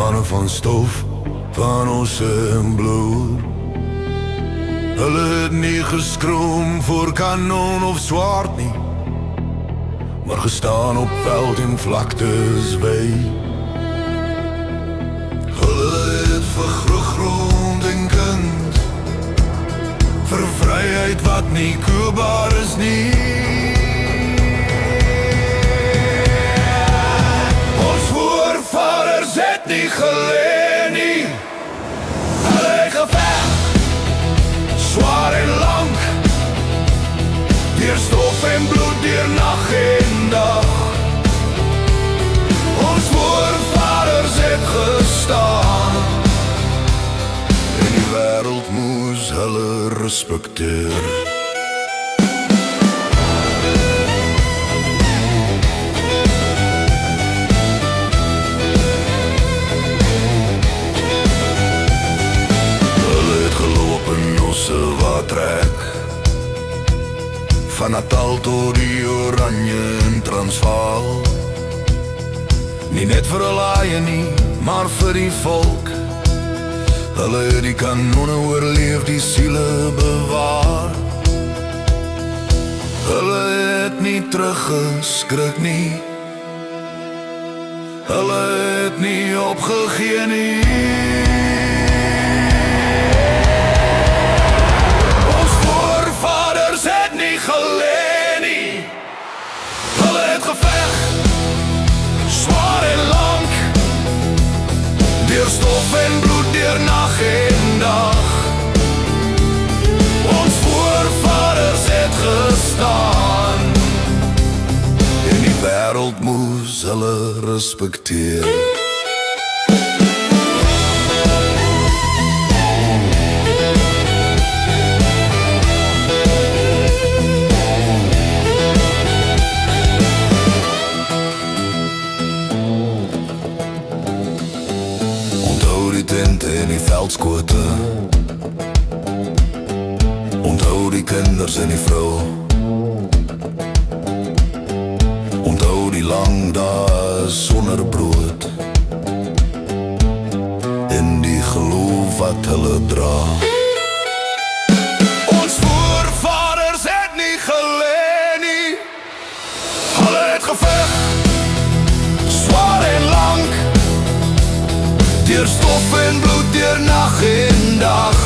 Mannen van stof, van ons en bloed. Hulle het nie geskroom voor kanon of swaard nie, maar gestaan op veld en vlaktes wyd. Hulle het vir grond en kind, vir vryheid wat nie koopbaar is nie. Ons voorvaders het nie geleen nie. Hulle het geveg, swaar en lang, deur stof en bloed, deur nag en dag. Ons voorvaders het gestaan en die wêreld moes hulle respekteer. Trek van Natal tot die Oranje in Transvaal. Nie net vir hulle eie nie, maar vir die volk. Hulle het die kanone oorleef, die siele bewaar. Hulle het nie teruggeskrik nie. Hulle het nie opgegee nie. Geleen nie. Hulle het geveg, swaar en lang, deur stof en bloed, deur nag en dag. Ons voorvaders het gestaan en die wêreld moes hulle respekteer. En die veldskote, onthou die kinders en die vrou, onthou die lang dae sonder brood en die geloof wat hulle dra. Ons voorvaders het nie geleen nie. Hulle het geveg, swaar en lang, deur stof en bloed, deur nag en dag.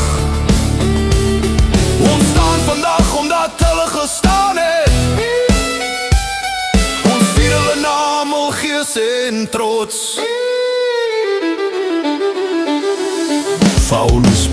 Ons staan vandag omdat hulle gestaan het. Ons vier hulle naam al gees en trots. Faulus